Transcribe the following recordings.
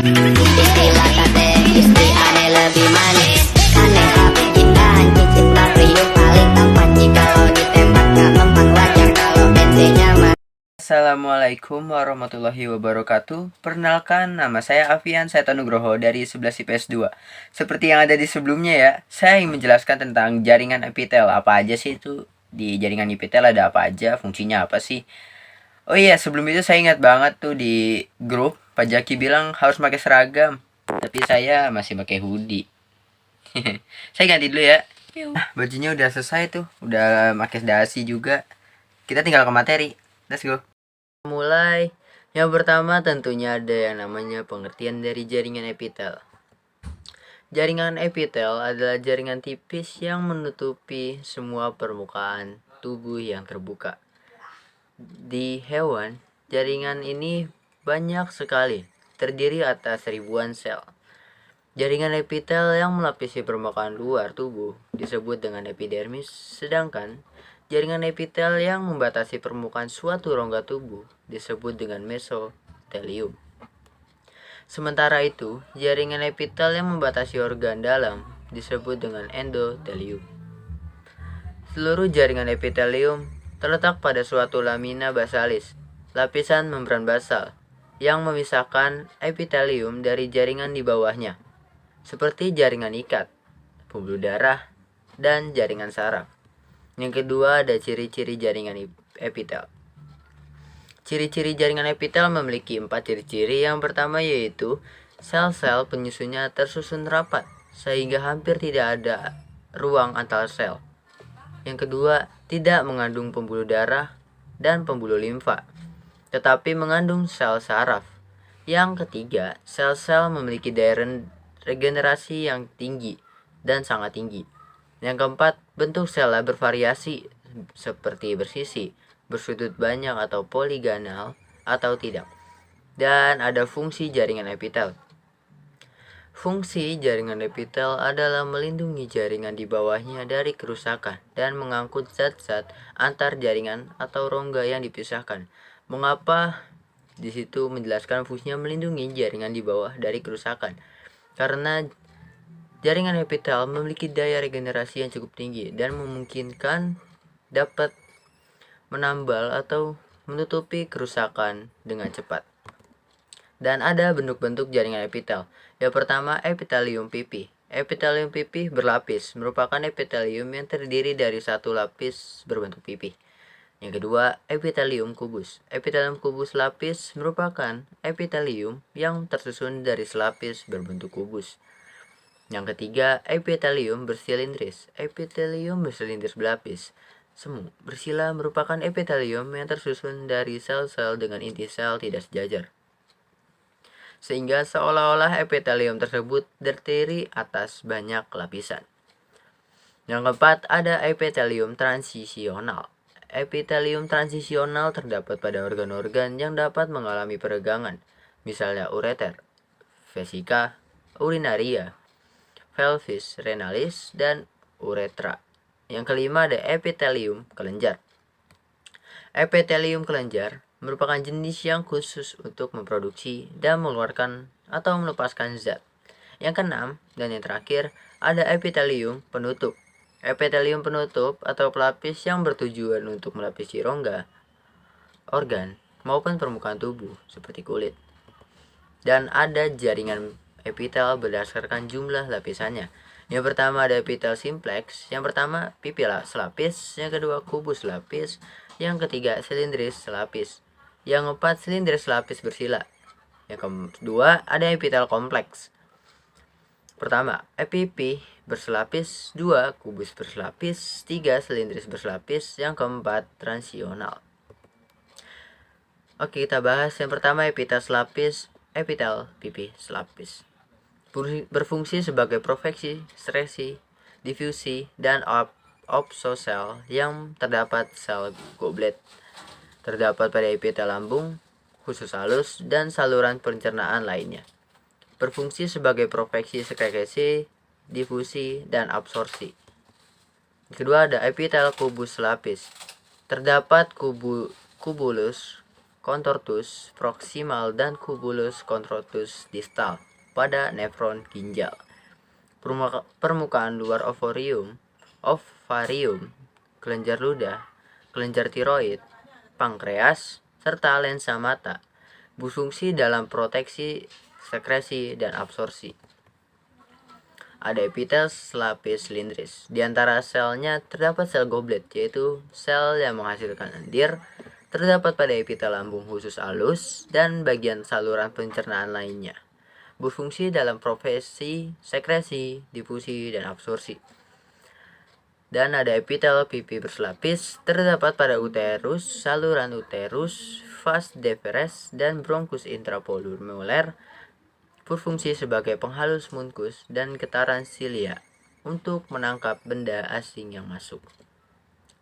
Istilah kate istri aneh lebih manis. Aneh tapi indahan cinta riuh paling tampan. Jikalau ditembak gak mempan wajar kalau ente nyaman. Assalamualaikum warahmatullahi wabarakatuh. Perkenalkan, nama saya Afian Seto Nugroho dari 11 IPS 2. Seperti yang ada di sebelumnya ya, saya ingin menjelaskan tentang jaringan epitel. Apa aja sih itu? Di jaringan epitel ada apa aja? Fungsinya apa sih? Oh iya, sebelum itu saya ingat banget tuh di grup Pak Jaki bilang harus pakai seragam. Tapi saya masih pakai hoodie. Saya ganti dulu ya. Bajunya udah selesai tuh, udah pakai dasi juga. Kita tinggal ke materi. Let's go. Mulai. Yang pertama tentunya ada yang namanya pengertian dari jaringan epitel. Jaringan epitel adalah jaringan tipis yang menutupi semua permukaan tubuh yang terbuka. Di hewan, jaringan ini banyak sekali, terdiri atas ribuan sel. Jaringan epitel yang melapisi permukaan luar tubuh disebut dengan epidermis, sedangkan jaringan epitel yang membatasi permukaan suatu rongga tubuh disebut dengan mesotelium. Sementara itu, jaringan epitel yang membatasi organ dalam disebut dengan endotelium. Seluruh jaringan epitelium terletak pada suatu lamina basalis, lapisan membran basal, yang memisahkan epitelium dari jaringan di bawahnya, seperti jaringan ikat, pembuluh darah, dan jaringan saraf. Yang kedua ada ciri-ciri jaringan epitel. Ciri-ciri jaringan epitel memiliki 4 ciri-ciri. Yang pertama yaitu sel-sel penyusunnya tersusun rapat sehingga hampir tidak ada ruang antar sel. Yang kedua, tidak mengandung pembuluh darah dan pembuluh limfa, tetapi mengandung sel saraf. Yang ketiga, sel-sel memiliki daya regenerasi yang tinggi dan sangat tinggi. Yang keempat, bentuk selnya bervariasi seperti bersisi, bersudut banyak atau poligonal atau tidak. Dan ada fungsi jaringan epitel. Fungsi jaringan epitel adalah melindungi jaringan di bawahnya dari kerusakan dan mengangkut zat-zat antar jaringan atau rongga yang dipisahkan. Mengapa di situ menjelaskan fungsinya melindungi jaringan di bawah dari kerusakan? Karena jaringan epitel memiliki daya regenerasi yang cukup tinggi dan memungkinkan dapat menambal atau menutupi kerusakan dengan cepat. Dan ada bentuk-bentuk jaringan epitel. Yang pertama, epitelium pipih. Epitelium pipih berlapis, merupakan epitelium yang terdiri dari satu lapis berbentuk pipih. Yang kedua, epitelium kubus. Epitelium kubus lapis merupakan epitelium yang tersusun dari selapis berbentuk kubus. Yang ketiga, epitelium bersilindris. Epitelium bersilindris berlapis semu bersila merupakan epitelium yang tersusun dari sel-sel dengan inti sel tidak sejajar, sehingga seolah-olah epitelium tersebut terdiri atas banyak lapisan. Yang keempat, ada epitelium transisional. Epitelium transisional terdapat pada organ-organ yang dapat mengalami peregangan, misalnya ureter, vesika, urinaria, pelvis renalis, dan uretra. Yang kelima ada epitelium kelenjar. Epitelium kelenjar merupakan jenis yang khusus untuk memproduksi dan mengeluarkan atau melepaskan zat. Yang keenam dan yang terakhir ada epitelium penutup. Epitelium penutup atau pelapis yang bertujuan untuk melapisi rongga, organ, maupun permukaan tubuh seperti kulit. Dan ada jaringan epitel berdasarkan jumlah lapisannya. Yang pertama ada epitel simplex, yang pertama pipih selapis, yang kedua kubus selapis, yang ketiga silindris selapis, yang keempat silindris selapis bersila. Yang kedua ada epitel kompleks. Pertama, epipih berselapis, dua kubus berselapis, tiga silindris berselapis, yang keempat transisional. Oke, kita bahas yang pertama epitel selapis, epitel pipih selapis. Berfungsi sebagai profeksi, stresi, difusi, dan opsosel yang terdapat sel goblet. Terdapat pada epitel lambung, usus halus, dan saluran pencernaan lainnya. Berfungsi sebagai profeksi, sekresi, difusi, dan absorpsi. Kedua ada epitel kubus lapis. Terdapat kubulus contortus proximal dan cubulus contortus distal pada nefron ginjal. Permukaan luar ovarium, kelenjar ludah, kelenjar tiroid, pankreas, serta lensa mata berfungsi dalam proteksi, sekresi, dan absorpsi. Ada epitel selapis silindris. Di antara selnya terdapat sel goblet, yaitu sel yang menghasilkan lendir. Terdapat pada epitel lambung khusus halus dan bagian saluran pencernaan lainnya. Berfungsi dalam profesi, sekresi, difusi, dan absorpsi. Dan ada epitel pipi berselapis. Terdapat pada uterus, saluran uterus, vas deferens, dan bronkus intrapulmoner. Berfungsi sebagai penghalus mukus dan getaran silia untuk menangkap benda asing yang masuk.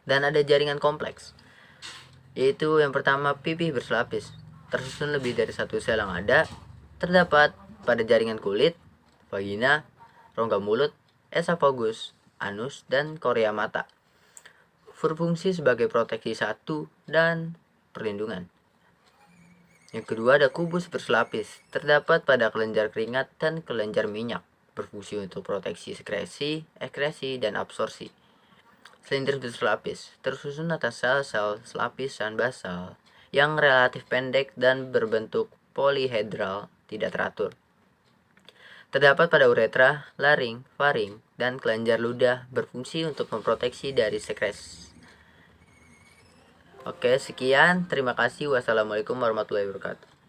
Dan ada jaringan kompleks, yaitu yang pertama pipi berselapis, tersusun lebih dari satu sel yang ada, terdapat pada jaringan kulit, vagina, rongga mulut, esofagus, anus, dan korea mata. Berfungsi sebagai proteksi satu dan perlindungan. Yang kedua ada kubus berselapis, terdapat pada kelenjar keringat dan kelenjar minyak, berfungsi untuk proteksi sekresi, ekskresi, dan absorpsi. Silindris berselapis, tersusun atas sel-sel lapisan basal yang relatif pendek dan berbentuk polihedral, tidak teratur. Terdapat pada uretra, laring, faring, dan kelenjar ludah, berfungsi untuk memproteksi dari sekresi. Oke, sekian. Terima kasih. Wassalamualaikum warahmatullahi wabarakatuh.